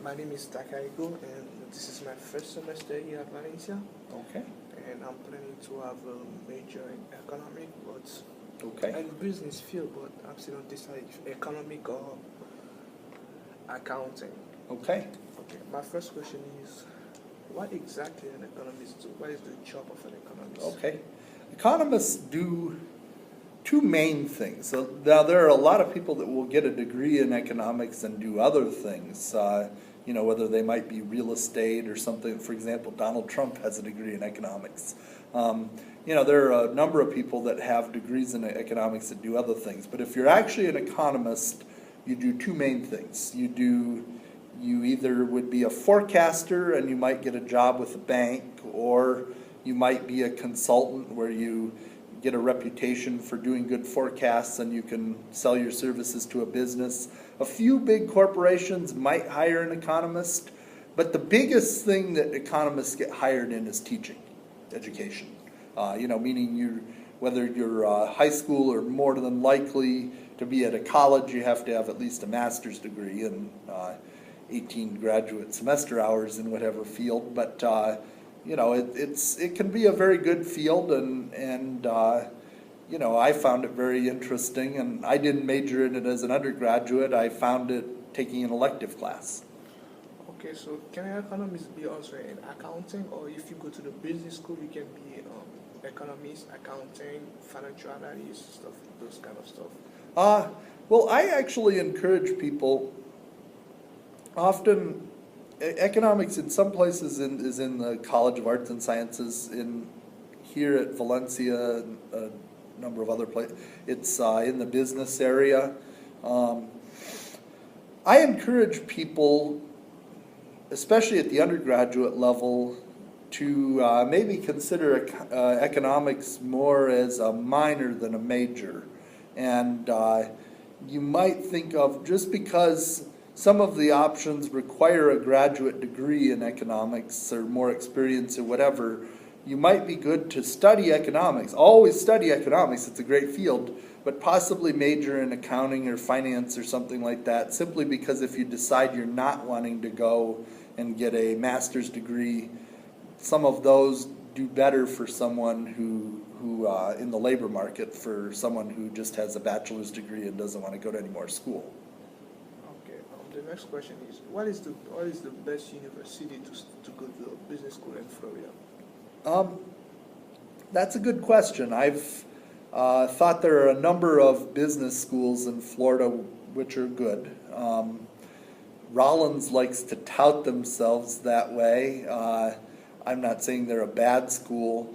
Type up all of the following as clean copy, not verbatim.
My name is Takaigo, and this is my first semester here at Valencia. Okay. And I'm planning to have a major in economic, Okay. and business field, but I'm still not decided if economic or accounting. Okay. Okay. My first question is, what exactly an economist do? What is the job of an economist? Okay. Economists do two main things. So now there are a lot of people that will get a degree in economics and do other things. Whether they might be real estate or something. For example, Donald Trump has a degree in economics. There are a number of people that have degrees in economics that do other things. But if you're actually an economist, you do two main things. You either would be a forecaster and you might get a job with a bank, or you might be a consultant where you get a reputation for doing good forecasts and you can sell your services to a business. A few big corporations might hire an economist, but the biggest thing that economists get hired in is teaching, education. Meaning whether you're high school or more than likely to be at a college, you have to have at least a master's degree and 18 graduate semester hours in whatever field. But it can be a very good field, and I found it very interesting, and I didn't major in it as an undergraduate. I found it taking an elective class. Okay, so can an economist be also in accounting, or if you go to the business school, you can be economist, accounting, financial analyst, stuff, those kind of stuff? Well, I actually encourage people. Often, economics in some places is in the College of Arts and Sciences. Here at Valencia, and a number of other places, it's in the business area. I encourage people, especially at the undergraduate level, to maybe consider economics more as a minor than a major. And you might think of, just because some of the options require a graduate degree in economics or more experience or whatever, you might be good to study economics. Always study economics, it's a great field, but possibly major in accounting or finance or something like that, simply because if you decide you're not wanting to go and get a master's degree, some of those do better for someone who in the labor market, for someone who just has a bachelor's degree and doesn't want to go to any more school. Okay. The next question is, what is the best university to go to business school in Florida? That's a good question. I've thought there are a number of business schools in Florida which are good. Rollins likes to tout themselves that way. I'm not saying they're a bad school.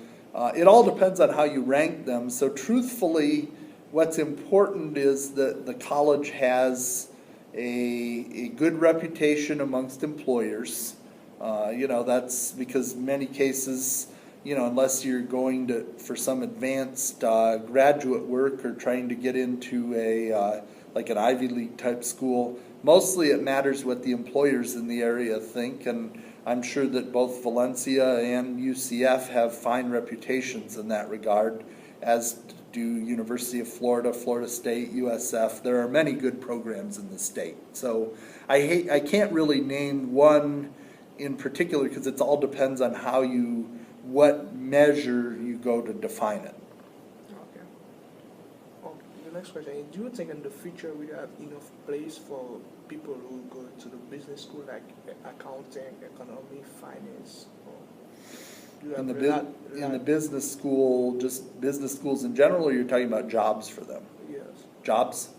It all depends on how you rank them. So truthfully, what's important is that the college has a good reputation amongst employers. That's because many cases, unless you're going for some advanced graduate work or trying to get into like an Ivy League type school, mostly it matters what the employers in the area think, and I'm sure that both Valencia and UCF have fine reputations in that regard, as do University of Florida, Florida State, USF. There are many good programs in the state. So I can't really name one in particular, because it all depends on what measure you go to define it. Okay. The next question is, do you think in the future we have enough place for people who go to the business school, like accounting, economy, finance? In the business school, just business schools in general, or you're talking about jobs for them? Yes. Jobs?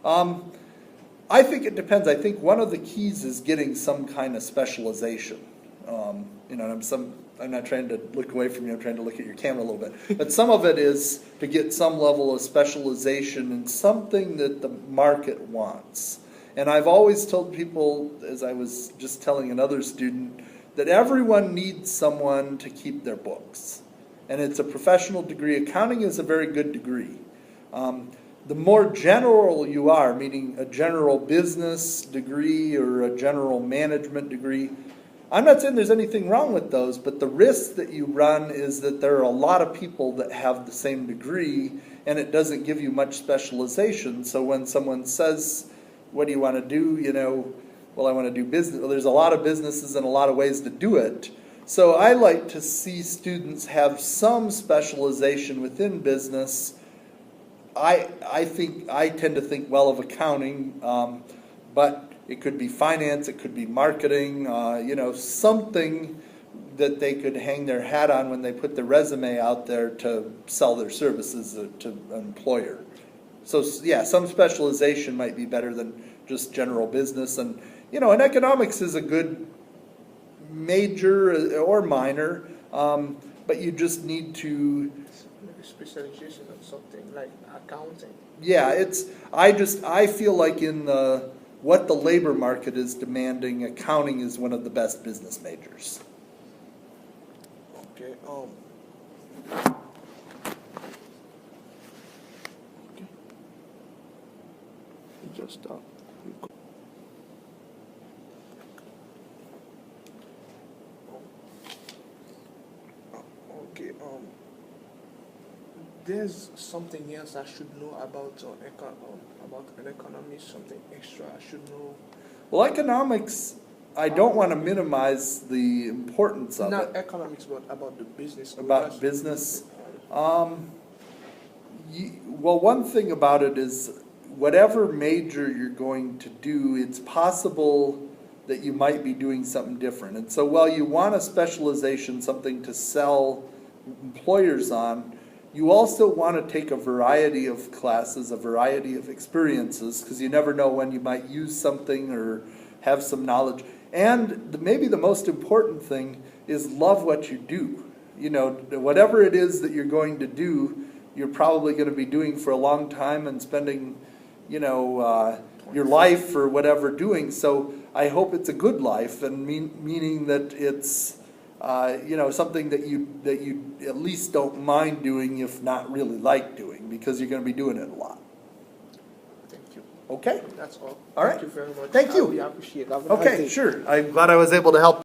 I think it depends. I think one of the keys is getting some kind of specialization. I'm not trying to look away from you, I'm trying to look at your camera a little bit. But some of it is to get some level of specialization in something that the market wants. And I've always told people, as I was just telling another student, that everyone needs someone to keep their books. And it's a professional degree. Accounting is a very good degree. The more general you are, meaning a general business degree or a general management degree, I'm not saying there's anything wrong with those, but the risk that you run is that there are a lot of people that have the same degree, and it doesn't give you much specialization. So when someone says, what do you want to do? well, I want to do business. Well, there's a lot of businesses and a lot of ways to do it. So I like to see students have some specialization within business. I tend to think well of accounting, but it could be finance, it could be marketing, something that they could hang their hat on when they put their resume out there to sell their services to an employer. So yeah, some specialization might be better than just general business. And and economics is a good major or minor, but you just need to. Maybe specialization on something like accounting. Yeah, I feel like in what the labor market is demanding, accounting is one of the best business majors. Okay. Okay. Just okay. There's something else I should know about about an economist. Something extra I should know. Well, economics, I don't want to minimize the importance of Not it. economics, but about the business. About business. Well, one thing about it is whatever major you're going to do, it's possible that you might be doing something different. And so while you want a specialization, something to sell employers on, you also want to take a variety of classes, a variety of experiences, because you never know when you might use something or have some knowledge. And maybe the most important thing is love what you do. Whatever it is that you're going to do, you're probably going to be doing for a long time and spending, your life or whatever doing. So I hope it's a good life, and meaning that it's something that you at least don't mind doing, if not really like doing, because you're going to be doing it a lot. Thank you. Okay? That's all. All right. Thank you very much. Thank you. I appreciate it. Have a nice Okay, day. sure. I'm glad I was able to help.